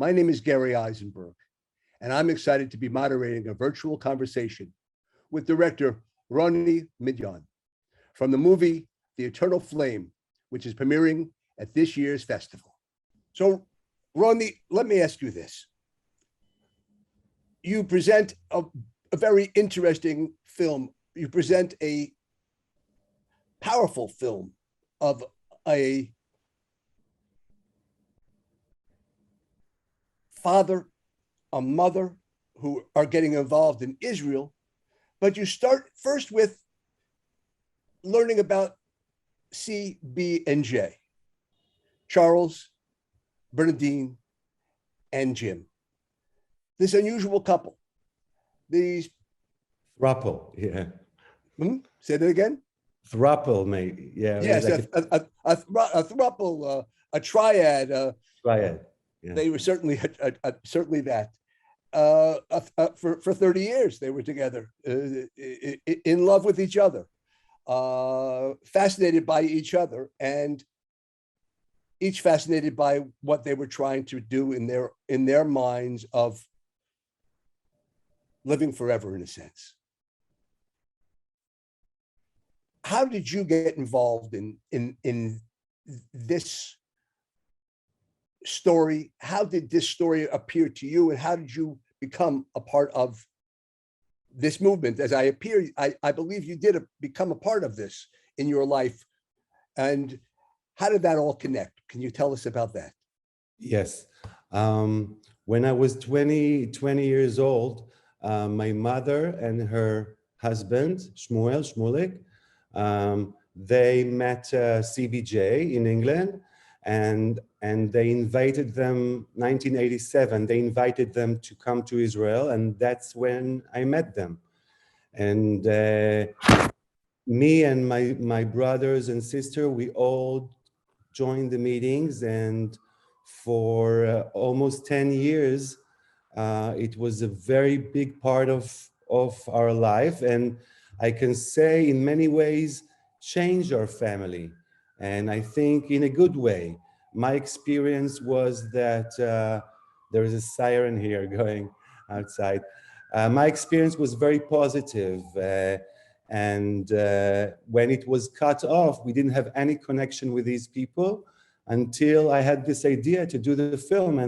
My name is Gary Eisenberg, and I'm excited to be moderating a virtual conversation with director Ranni Midyan from the movie The Eternal Flame, which is premiering at this year's festival. So, Ranni, let me ask you this. You present a very interesting film. You present a powerful film of a father, a mother who are getting involved in Israel, but you start first with learning about C, B, and J, Charles, Bernadine, and Jim. This unusual couple. These throuple, yeah. Say that again. Throuple, maybe, yeah. Yes, like a throuple, a triad. Triad. Yeah. They were certainly certainly that. For 30 years, they were together, in love with each other, fascinated by each other, and each fascinated by what they were trying to do in their minds of living forever, in a sense. How did you get involved in this story? How did this story appear to you, and how did you become a part of this movement? As I believe you did become a part of this in your life. And how did that all connect? Can you tell us about that? Yes. When I was 20 years old, my mother and her husband, Shmulik, they met CBJ in England, and they invited them, 1987, they invited them to come to Israel, and that's when I met them. And me and my brothers and sister, we all joined the meetings, and for almost 10 years, it was a very big part of our life, and I can say in many ways changed our family, and I think in a good way. My experience was that there is a siren here going outside. My experience was very positive, and when it was cut off, we didn't have any connection with these people until I had this idea to do the film,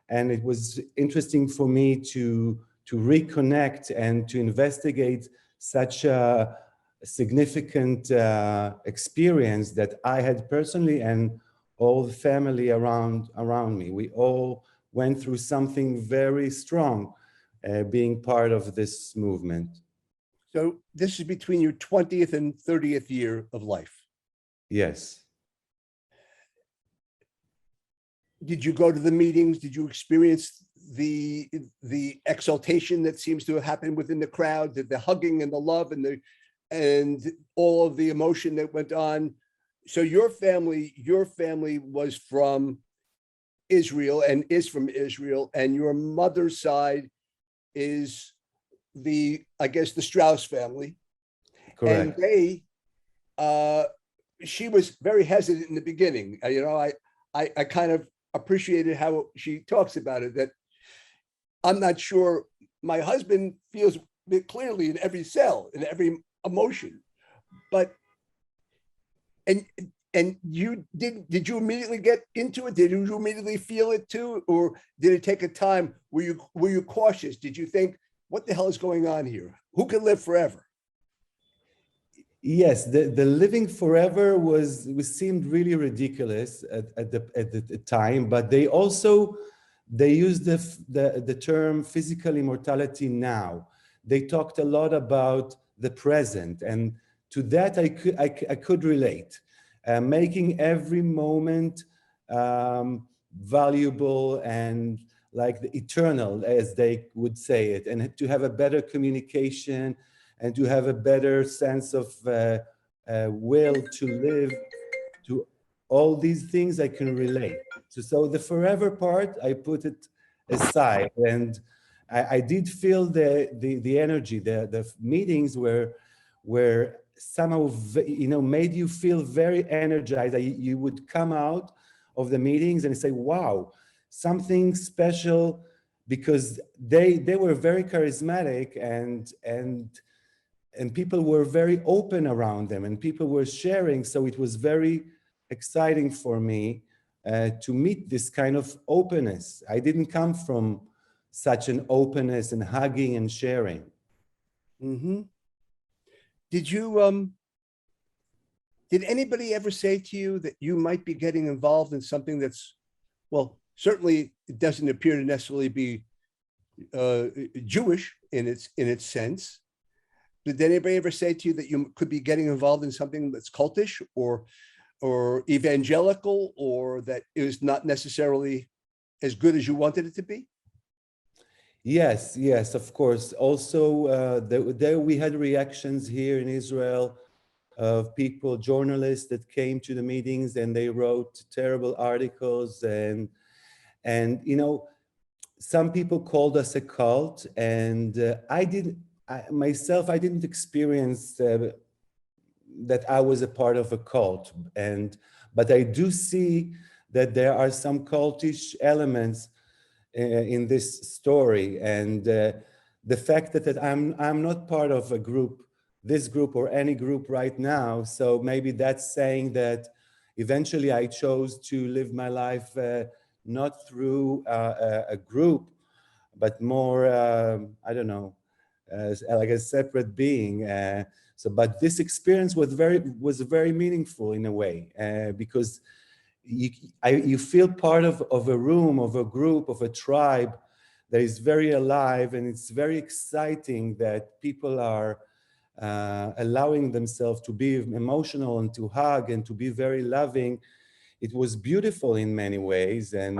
and it was interesting for me to reconnect and to investigate such a significant experience that I had personally and all the family around me. We all went through something very strong being part of this movement. So this is between your 20th and 30th year of life. Yes. Did you go to the meetings? Did you experience the exaltation that seems to have happened within the crowd, the hugging and the love and all of the emotion that went on? So your family was from Israel and is from Israel, and your mother's side is I guess the Strauss family. Correct. And she was very hesitant in the beginning. I kind of appreciated how she talks about it, that I'm not sure my husband feels it clearly in every cell, in every emotion, but and you did you immediately get into it? Did you immediately feel it too, or did it take a time? Were you cautious? Did you think, what the hell is going on here? Who can live forever? Yes, the living forever seemed really ridiculous at the time, but they used the term physical immortality now. They talked a lot about the present, and to that I could relate, making every moment valuable and like the eternal, as they would say it, and to have a better communication and to have a better sense of will to live. To all these things I can relate. So the forever part, I put it aside, and I did feel the energy. The meetings were somehow, made you feel very energized. You would come out of the meetings and say, wow, something special because they were very charismatic and people were very open around them and people were sharing. So it was very exciting for me to meet this kind of openness. I didn't come from such an openness and hugging and sharing. Mm-hmm. Did anybody ever say to you that you might be getting involved in something that's, well, certainly it doesn't appear to necessarily be Jewish in its sense. Did anybody ever say to you that you could be getting involved in something that's cultish or evangelical, or that is not necessarily as good as you wanted it to be? Yes, yes, of course. Also, there we had reactions here in Israel of people, journalists that came to the meetings and they wrote terrible articles and you know, some people called us a cult, and I didn't experience that I was a part of a cult, but I do see that there are some cultish elements in this story, and the fact that I'm not part of a group, this group or any group right now. So maybe that's saying that eventually I chose to live my life not through a group, but more, I don't know, like a separate being. But this experience was very meaningful in a way, because you feel part of a room, of a group, of a tribe that is very alive, and it's very exciting that people are allowing themselves to be emotional and to hug and to be very loving. It was beautiful in many ways, and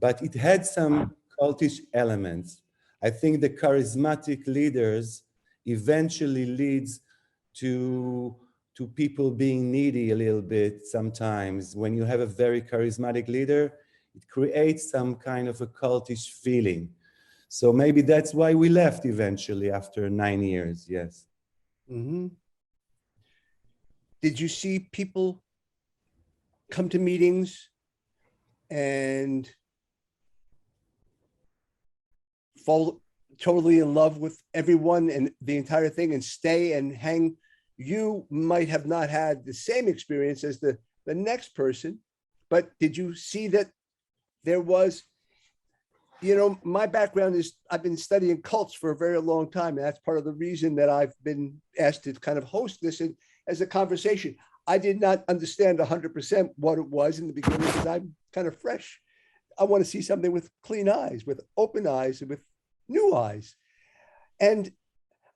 but it had some cultish elements. I think the charismatic leaders eventually leads to people being needy a little bit sometimes. When you have a very charismatic leader, it creates some kind of a cultish feeling. So maybe that's why we left eventually after 9 years, yes. Mm-hmm. Did you see people come to meetings and fall totally in love with everyone and the entire thing and stay and hang? You might have not had the same experience as the next person, but did you see that there was, my background is I've been studying cults for a very long time, and that's part of the reason that I've been asked to kind of host this as a conversation. I did not understand 100% what it was in the beginning because I'm kind of fresh. I want to see something with clean eyes, with open eyes, and with new eyes. And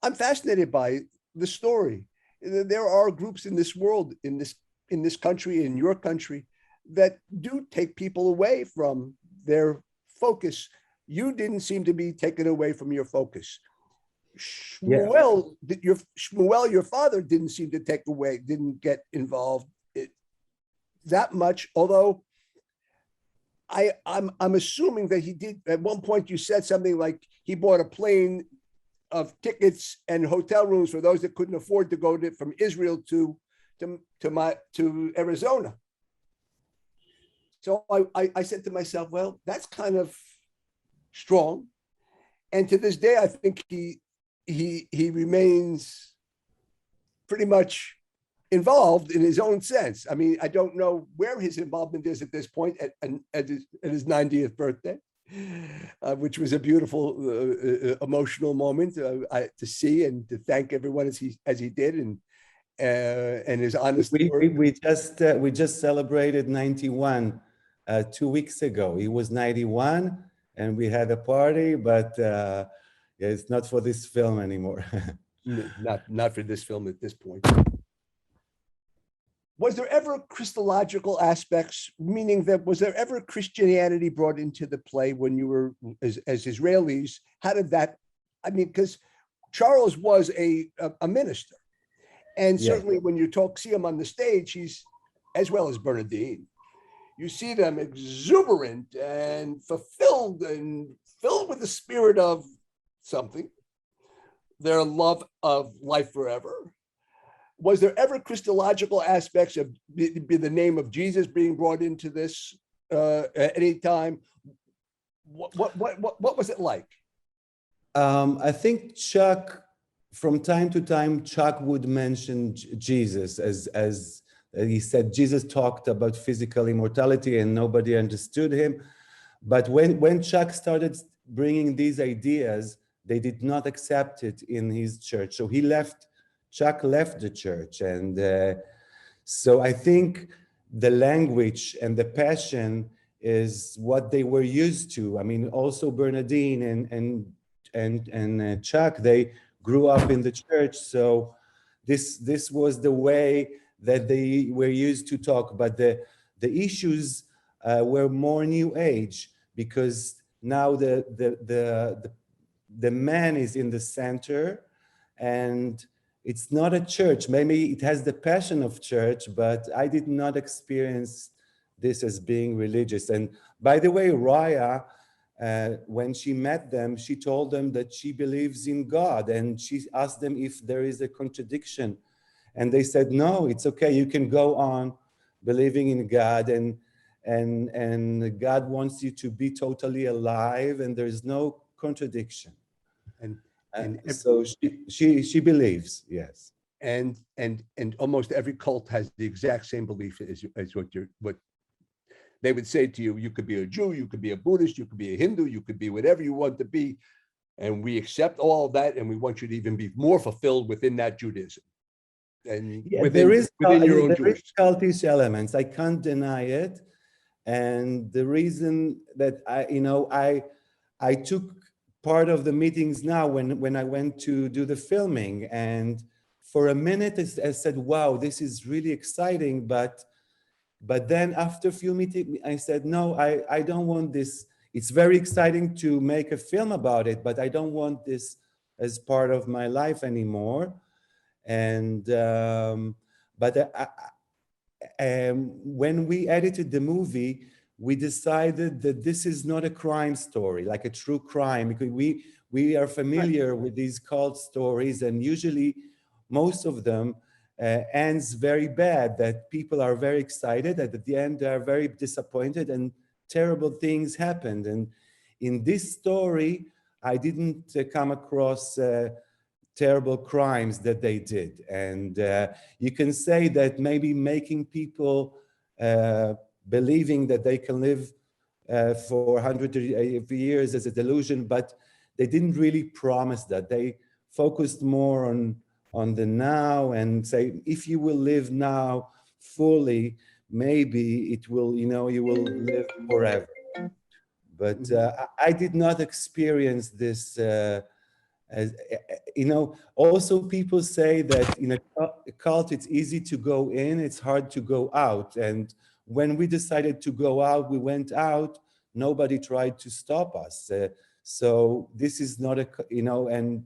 I'm fascinated by the story. There are groups in this world, in this country, in your country, that do take people away from their focus. You didn't seem to be taken away from your focus. Shmuel, your father, didn't seem to didn't get involved that much, although I'm assuming that he did. At one point you said something like he bought a plane of tickets and hotel rooms for those that couldn't afford to go from Israel to Arizona. So I said to myself, well, that's kind of strong. And to this day, I think he remains pretty much involved in his own sense. I mean, I don't know where his involvement is at this point at his 90th birthday, which was a beautiful, emotional moment to see and to thank everyone as he did, and his honest word. We just celebrated 91 2 weeks ago. He was 91, and we had a party, but it's not for this film anymore. Not for this film at this point. Was there ever Christological aspects, meaning that was there ever Christianity brought into the play when you were as Israelis? How did that? I mean, because Charles was a minister, and certainly when you see him on the stage, he's, as well as Bernadine, you see them exuberant and fulfilled and filled with the spirit of something, their love of life forever. Was there ever Christological aspects of the name of Jesus being brought into this at any time? What was it like? I think Chuck, from time to time, Chuck would mention Jesus as he said, Jesus talked about physical immortality and nobody understood him. But when Chuck started bringing these ideas, they did not accept it in his church. So Chuck left the church. And so I think the language and the passion is what they were used to. I mean, also Bernadine and Chuck, they grew up in the church. So this was the way that they were used to talk. But the issues were more new age, because now the man is in the center, and it's not a church. Maybe it has the passion of church, but I did not experience this as being religious. And by the way, Raya, when she met them, she told them that she believes in God, and she asked them if there is a contradiction. And they said, no, it's okay. You can go on believing in God, and God wants you to be totally alive, and there's no contradiction. And So she believes, yes. and almost every cult has the exact same belief as what they would say to you. You could be a Jew, you could be a Buddhist, you could be a Hindu, you could be whatever you want to be, and we accept all of that, and we want you to even be more fulfilled within that Judaism. And Yeah, within your own there is Jewish. cultish elements. I can't deny it. And the reason that I took part of the meetings now when I went to do the filming, and for a minute I said, wow, this is really exciting, but then after a few meetings I said, no, I don't want this. It's very exciting to make a film about it, but I don't want this as part of my life anymore. And when we edited the movie, we decided that this is not a crime story, like a true crime, because we are familiar with these cult stories, and usually most of them ends very bad, that people are very excited, and at the end they are very disappointed and terrible things happened. And in this story, I didn't come across terrible crimes that they did. And you can say that maybe making people believing that they can live for 100 years as a delusion, but they didn't really promise that. They focused more on the now, and say, if you will live now fully, maybe it will, you will live forever. But I did not experience this. As also people say that in a cult, it's easy to go in, it's hard to go out. And when we decided to go out, we went out, nobody tried to stop us. So this is not and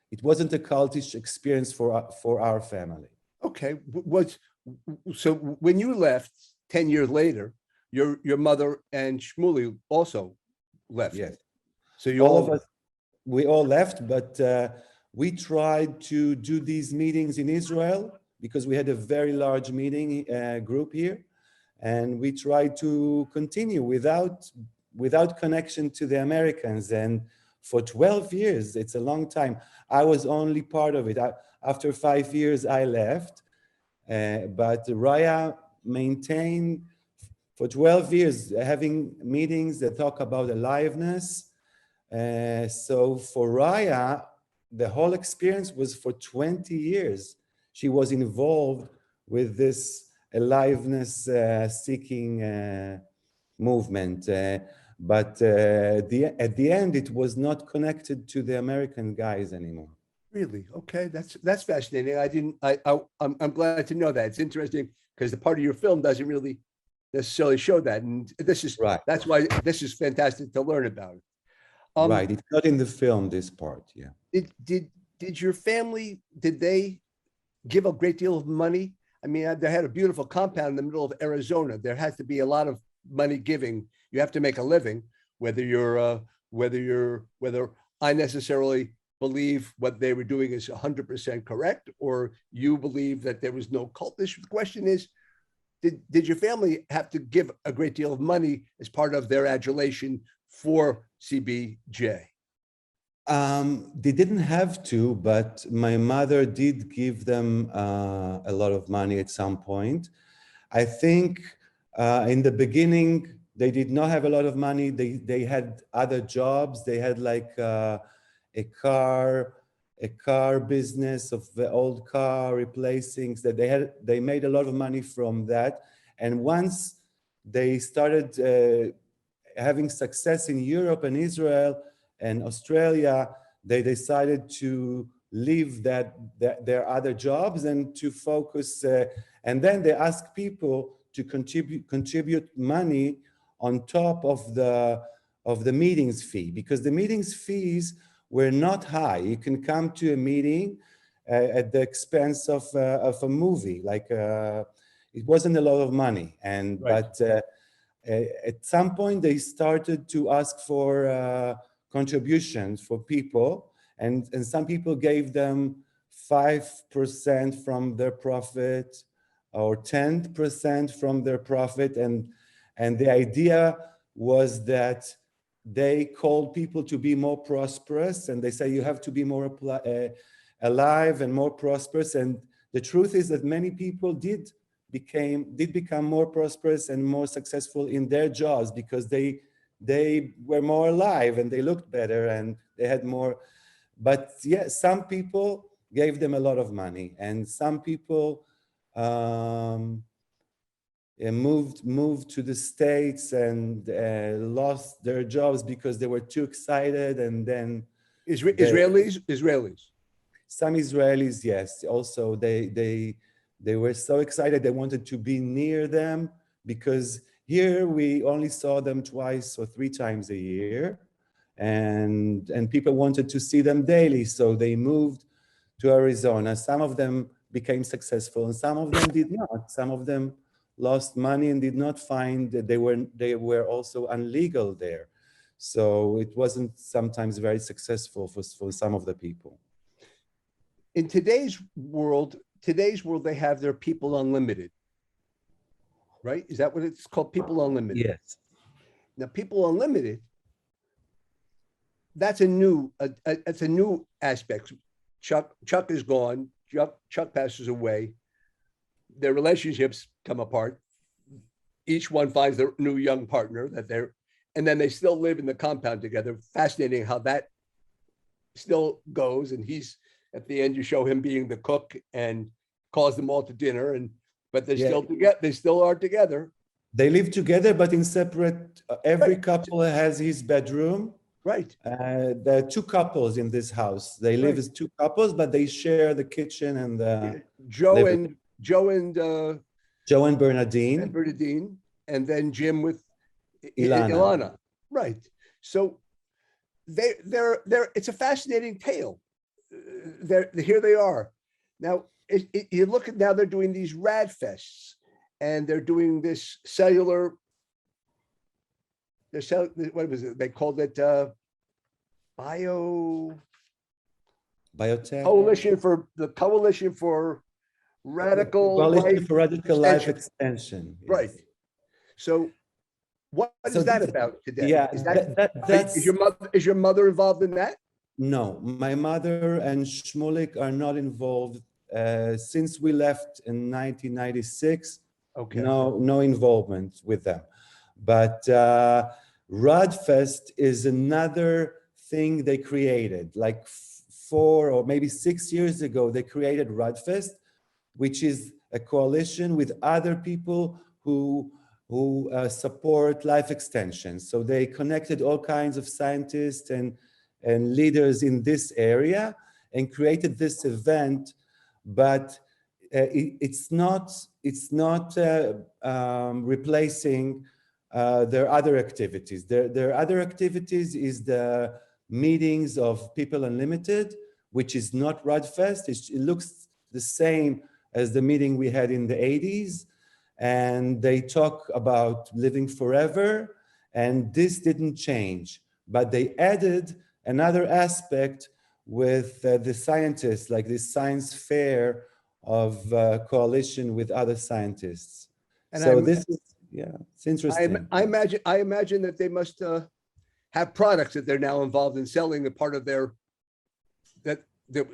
it wasn't a cultish experience for our family. Okay. So when you left 10 years later, your mother and Shmuley also left. Yes. So you all of us, we all left, but we tried to do these meetings in Israel, because we had a very large meeting group here, and we tried to continue without connection to the Americans. And for 12 years, it's a long time. I was only part of it. After 5 years, I left, but Raya maintained for 12 years, having meetings that talk about aliveness. So for Raya, the whole experience was for 20 years. She was involved with this aliveness seeking movement. But at the end, it was not connected to the American guys anymore. Really? Okay, that's fascinating. I'm glad to know that. It's interesting, because the part of your film doesn't really necessarily show that, and this is right. That's why this is fantastic to learn about. Right, it's not in the film, this part. Yeah. Did your family, did they give a great deal of money? I mean, they had a beautiful compound in the middle of Arizona. There has to be a lot of money giving. You have to make a living, whether I necessarily believe what they were doing is 100% correct, or you believe that there was no cultish. The question is, did your family have to give a great deal of money as part of their adulation for CBJ? They didn't have to, but my mother did give them a lot of money at some point. I think in the beginning, they did not have a lot of money. They had other jobs. They had like a car business of the old car replacing. That they made a lot of money from that. And once they started having success in Europe and Israel and Australia, they decided to leave their other jobs and to focus. And then they asked people to contribute money on top of the meetings fee, because the meetings fees were not high. You can come to a meeting at the expense of a movie. Like it wasn't a lot of money, and Right. but at some point they started to ask for contributions for people, and some people gave them 5% from their profit or 10% from their profit, and the idea was that they called people to be more prosperous, and they say you have to be more alive and more prosperous. And the truth is that many people did become more prosperous and more successful in their jobs because they were more alive and they looked better and they had more. But yeah, some people gave them a lot of money, and some people moved to the States and lost their jobs because they were too excited. And then Israelis. Some Israelis, yes. Also, they were so excited they wanted to be near them, because here we only saw them twice or 3 times a year, and people wanted to see them daily, so they moved to Arizona. Some of them became successful, and some of them did not. Some of them lost money and did not find that they were also illegal there. So it wasn't sometimes very successful for some of the people. In today's world, they have their People Unlimited, right? Is that what it's called? People Unlimited. Yes. Now, People Unlimited, that's a new aspect. Chuck is gone. Chuck passes away. Their relationships come apart. Each one finds their new young partner and then they still live in the compound together. Fascinating how that still goes. And he's, at the end, you show him being the cook and calls them all to dinner, but they're still together. They still are together. They live together, but in separate. Every Right. couple has his bedroom. Right. There are 2 couples in this house. They live as 2 couples, but they share the kitchen and the Joe and Bernadine, and then Jim with Ilana. Ilana. Right. So they're it's a fascinating tale. Here they are. Now you look at, now they're doing these rad fests, and they're doing this cellular. What was it? They called it Biotech. Coalition for Radical Life Extension. Yes. Right. So what is that about today? Yeah, is your mother involved in that? No, my mother and Shmulik are not involved since we left in 1996. Okay. No involvement with them. But Rodfest is another thing they created. Like 4 or maybe 6 years ago, they created Rodfest, which is a coalition with other people who support life extension. So they connected all kinds of scientists and leaders in this area and created this event. But it's not replacing their other activities. Their other activities is the meetings of People Unlimited, which is not Rodfest. It looks the same as the meeting we had in the 80s. And they talk about living forever. And this didn't change. But they added another aspect with the scientists, like this science fair of coalition with other scientists. And So this is, yeah, it's interesting. I imagine that they must have products that they're now involved in selling a part of their that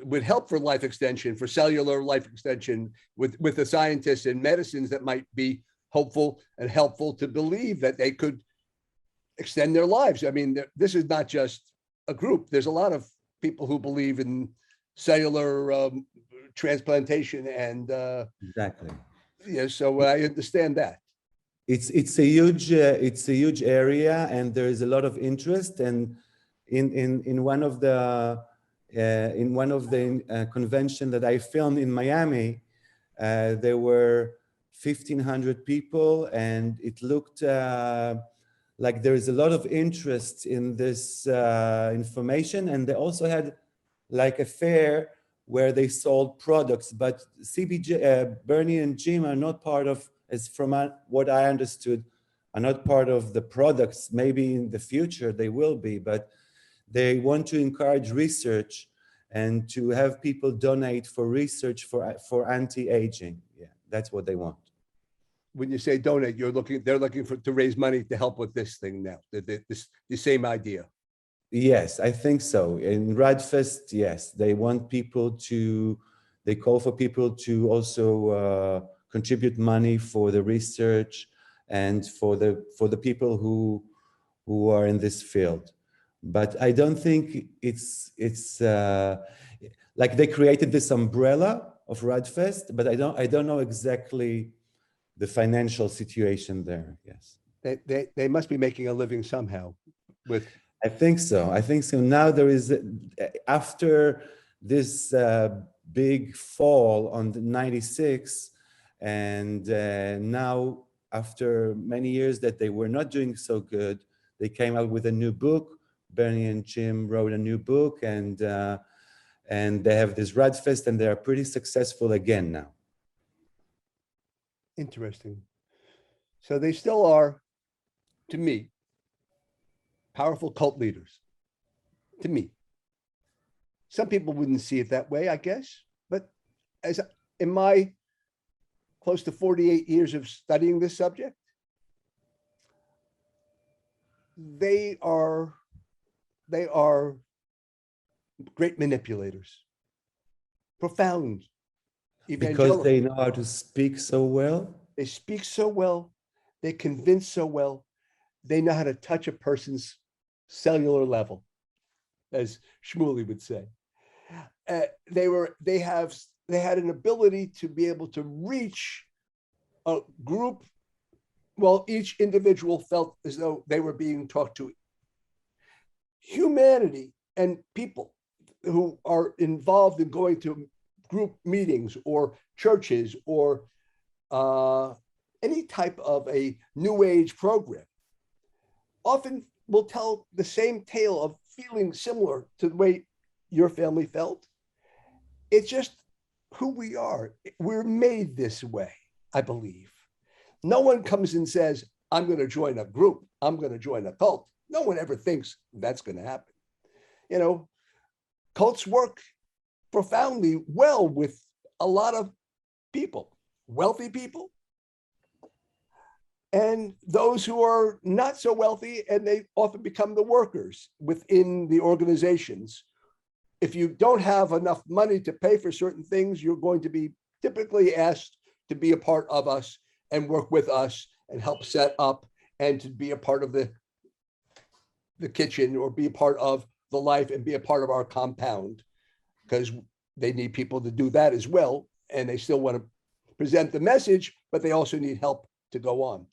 would help for life extension, for cellular life extension, with the scientists and medicines that might be hopeful and helpful to believe that they could extend their lives. I mean, this is not just a group. There's a lot of people who believe in cellular transplantation, and Exactly. yeah, so I understand that. It's a huge area, and there is a lot of interest. And in one of the convention that I filmed in Miami, there were 1,500 people, and it looked like there is a lot of interest in this information. And they also had like a fair where they sold products, but CBJ, Bernie and Jim are not part of, as from what I understood, are not part of the products. Maybe in the future they will be, but they want to encourage research and to have people donate for research for anti-aging. Yeah, that's what they want. When you say donate, they're looking to raise money to help with this thing now. The same idea. Yes, I think so. In Radfest, yes, they want people to, they call for people to also contribute money for the research and for the people who are in this field. But I don't think it's like they created this umbrella of Radfest, but I don't know exactly the financial situation there. Yes, They must be making a living somehow with. I think so. I think so. Now there is, after this big fall on the 96, and now after many years that they were not doing so good, they came out with a new book. Bernie and Jim wrote a new book, and they have this Radfest, and they are pretty successful again now. Interesting. So they still are, to me, powerful cult leaders. To me, some people wouldn't see it that way, I guess. But as in my close to 48 years of studying this subject, they are great manipulators, profound Because they know how to speak so well. They speak so well. They convince so well. They know how to touch a person's cellular level, as Shmuley would say. They had an ability to be able to reach a group. Well, each individual felt as though they were being talked to. Humanity and people who are involved in going to group meetings or churches or any type of a new age program often will tell the same tale of feeling similar to the way your family felt. It's just who we are. We're made this way, I believe. No one comes and says, I'm going to join a group. I'm going to join a cult. No one ever thinks that's going to happen. You know, cults work profoundly well with a lot of people, wealthy people, and those who are not so wealthy, and they often become the workers within the organizations. If you don't have enough money to pay for certain things, you're going to be typically asked to be a part of us and work with us and help set up and to be a part of the kitchen or be a part of the life and be a part of our compound, because they need people to do that as well. And they still want to present the message, but they also need help to go on.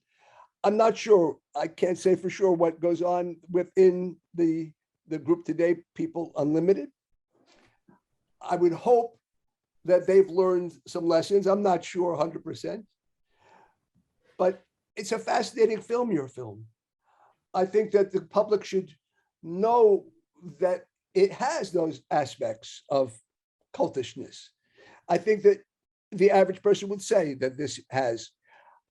I'm not sure. I can't say for sure what goes on within the group today, People Unlimited. I would hope that they've learned some lessons. I'm not sure 100%, but it's a fascinating film, your film. I think that the public should know that it has those aspects of cultishness. I think that the average person would say that this has.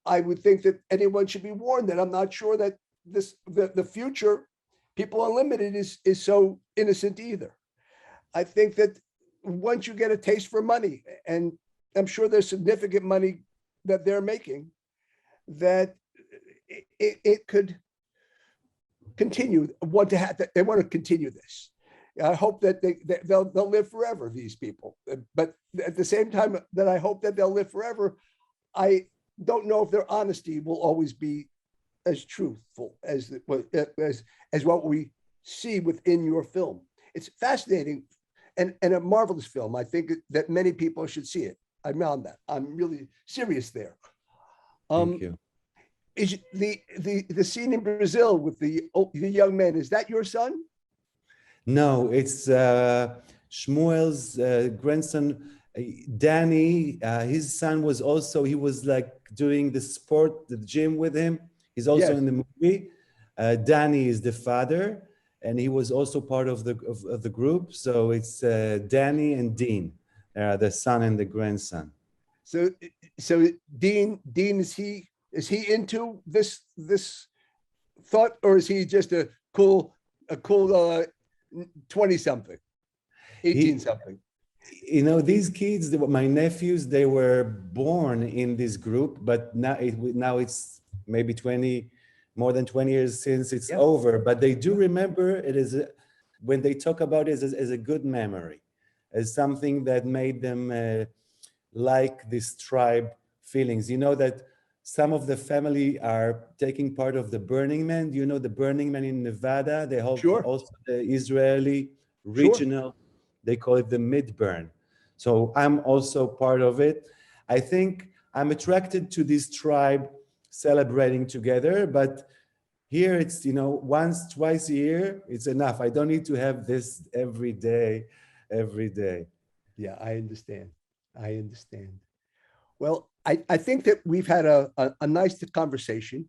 I would think that anyone should be warned that I'm not sure that the future People Unlimited is so innocent either. I think that once you get a taste for money, and I'm sure there's significant money that they're making, that it could continue. They want to continue this. I hope that they'll live forever, these people. But at the same time that I hope that they'll live forever, I don't know if their honesty will always be as truthful as what we see within your film. It's fascinating and a marvelous film. I think that many people should see it. I'm on that. I'm really serious there. Thank you. Is the scene in Brazil with the young man, is that your son? No, it's Shmuel's grandson, Danny. His son was also, he was like doing the sport, the gym with him. He's also Yes. in the movie. Danny is the father, and he was also part of the group. So it's Danny and Dean, the son and the grandson. So Dean, is he into this thought, or is he just a cool 20 something, 18 something? You know, these kids, my nephews, they were born in this group, but now it's maybe more than 20 years since it's over. But they do remember it when they talk about it as a good memory, as something that made them like this tribe feelings. You know that some of the family are taking part of the Burning Man. You know the Burning Man in Nevada. They hold also the Israeli regional. They call it the Midburn. So I'm also part of it. I think I'm attracted to this tribe celebrating together, but here it's, once, twice a year, it's enough. I don't need to have this every day. Yeah, I understand. Well, I think that we've had a nice conversation.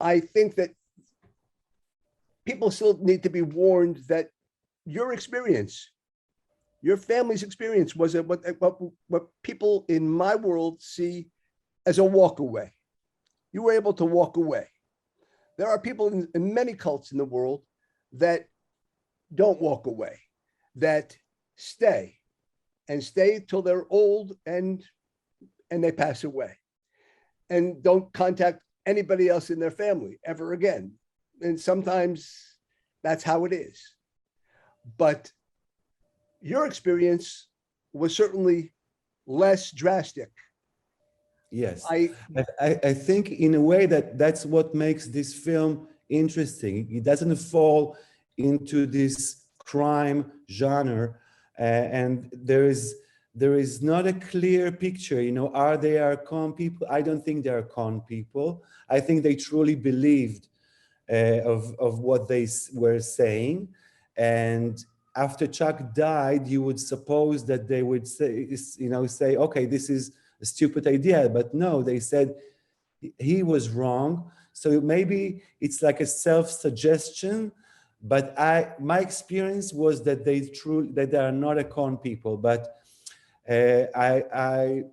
I think that people still need to be warned that your experience, your family's experience, was what people in my world see as a walk away. You were able to walk away. There are people in many cults in the world that don't walk away, that stay till they're old and they pass away, and don't contact anybody else in their family ever again. And sometimes that's how it is. But your experience was certainly less drastic. Yes, I think in a way that's what makes this film interesting. It doesn't fall into this crime genre, and there is not a clear picture. Are they con people? I don't think they are con people. I think they truly believed of what they were saying, and after Chuck died, you would suppose that they would say, okay, this is a stupid idea, but no, they said he was wrong. So maybe it's like a self-suggestion, but my experience was that they are not a con people. But I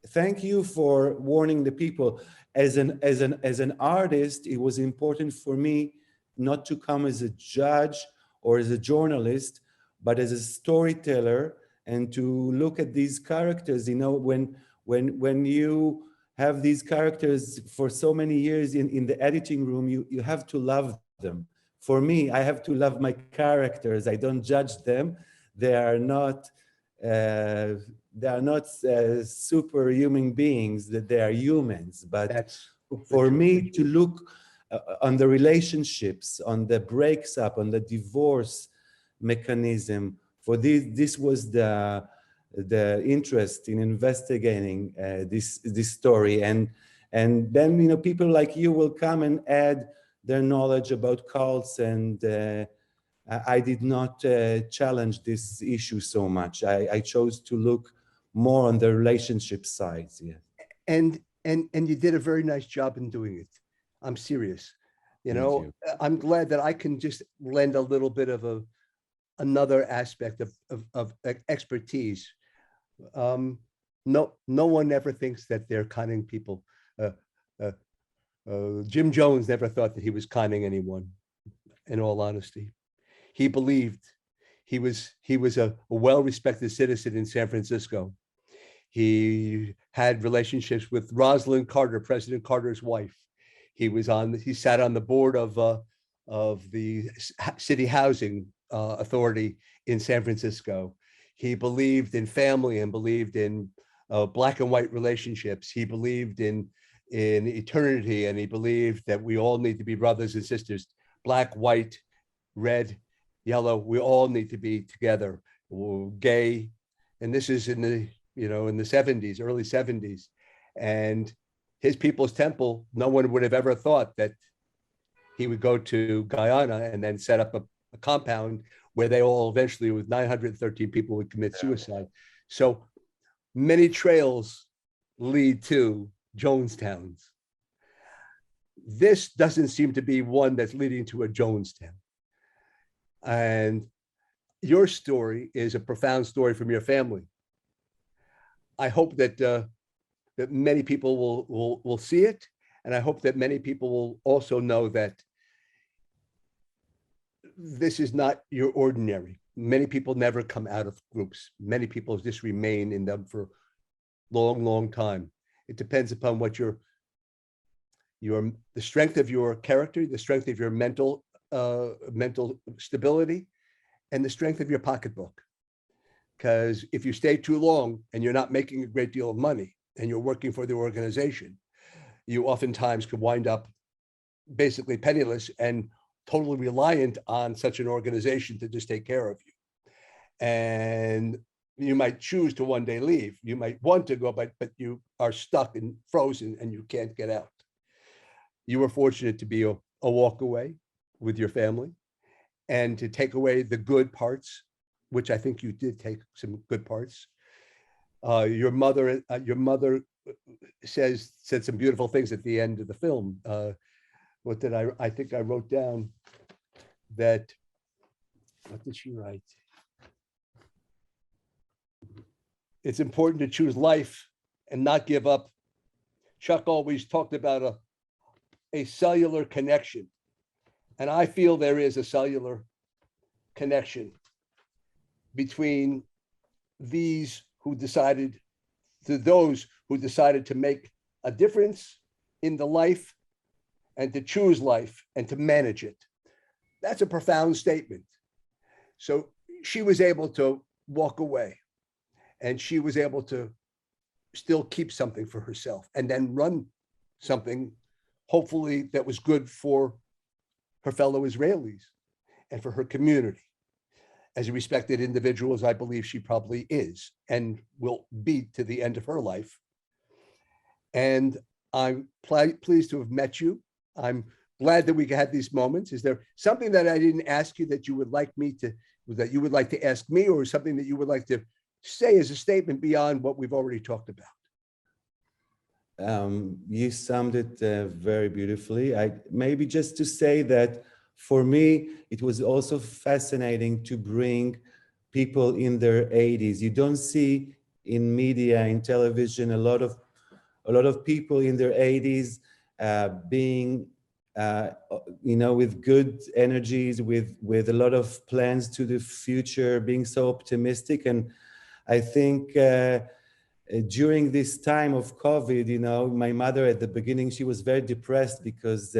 thank you for warning the people. As an artist, it was important for me not to come as a judge or as a journalist, but as a storyteller, and to look at these characters. When you have these characters for so many years in the editing room, you have to love them. For me, I have to love my characters. I don't judge them. They are not superhuman beings, that they are humans. But for me to look on the relationships, on the breaks up, on the divorce mechanism, for this was the interest in investigating this story, and then people like you will come and add their knowledge about cults, and I did not challenge this issue so much. I chose to look more on the relationship sides. Yeah, and you did a very nice job in doing it. I'm serious. I'm glad that I can just lend a little bit of another aspect of expertise. No one ever thinks that they're conning people. Jim Jones never thought that he was conning anyone, in all honesty. He believed he was a well-respected citizen in San Francisco. He had relationships with Rosalind Carter, President Carter's wife. He sat on the board of the city housing authority in San Francisco. He believed in family and believed in black and white relationships. He believed in eternity, and he believed that we all need to be brothers and sisters, black, white, red, yellow. We all need to be together. We're gay, and this is in the in the 70s, early 70s, and his People's Temple. No one would have ever thought that he would go to Guyana and then set up a compound where they all eventually, with 913 people, would commit suicide. So many trails lead to Jonestown's. This doesn't seem to be one that's leading to a Jonestown. And your story is a profound story from your family. I hope that that many people will see it, and I hope that many people will also know that this is not your ordinary. Many people never come out of groups. Many people just remain in them for long, long time. It depends upon what the strength of your character, the strength of your mental stability, and the strength of your pocketbook. Because if you stay too long and you're not making a great deal of money and you're working for the organization, you oftentimes could wind up basically penniless and totally reliant on such an organization to just take care of you. And you might choose to one day leave. You might want to go, but you are stuck and frozen and you can't get out. You were fortunate to be a walk away with your family and to take away the good parts, which I think you did take some good parts. Your mother said some beautiful things at the end of the film. What did I think I wrote down that, what did she write? It's important to choose life and not give up. Chuck always talked about a cellular connection. And I feel there is a cellular connection between those who decided to make a difference in the life and to choose life and to manage it. That's a profound statement. So she was able to walk away and she was able to still keep something for herself and then run something, hopefully, that was good for her fellow Israelis and for her community. As a respected individual, as I believe she probably is and will be to the end of her life. And I'm pleased to have met you. I'm glad that we had these moments. Is there something that I didn't ask you that you would like to ask me, or something that you would like to say as a statement beyond what we've already talked about? You summed it very beautifully. Maybe just to say that for me, it was also fascinating to bring people in their 80s. You don't see in media, in television, a lot of people in their 80s being, with good energies, with a lot of plans to the future, being so optimistic. And I think during this time of COVID, my mother at the beginning, she was very depressed because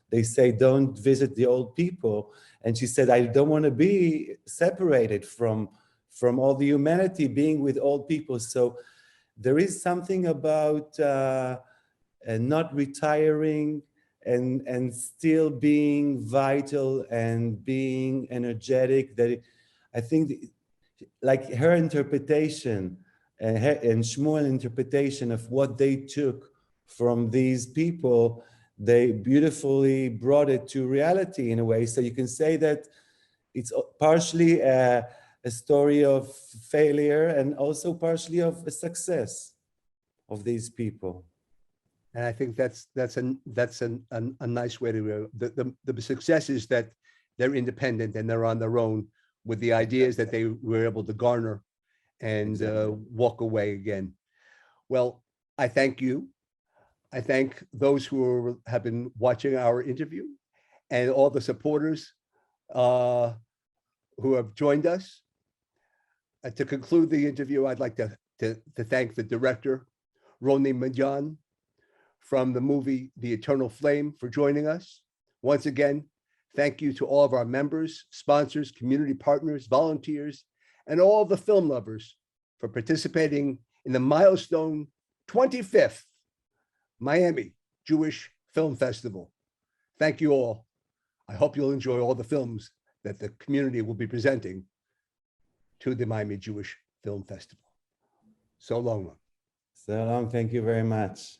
they say, don't visit the old people. And she said, I don't want to be separated from all the humanity being with old people. So there is something about not retiring and still being vital and being energetic, that I think like her interpretation and Shmuel's interpretation of what they took from these people, they beautifully brought it to reality in a way. So you can say that it's partially a story of failure and also partially of a success of these people. And I think that's a nice way to the success is that they're independent and they're on their own with the ideas that they were able to garner and walk away again. Well, I thank you. I thank those who have been watching our interview and all the supporters who have joined us. To conclude the interview, I'd like to to thank the director, Ranni Midyan, from the movie The Eternal Flame, for joining us. Once again, thank you to all of our members, sponsors, community partners, volunteers, and all of the film lovers for participating in the milestone 25th Miami Jewish Film Festival. Thank you all. I hope you'll enjoy all the films that the community will be presenting to the Miami Jewish Film Festival. So long. So long. Thank you very much.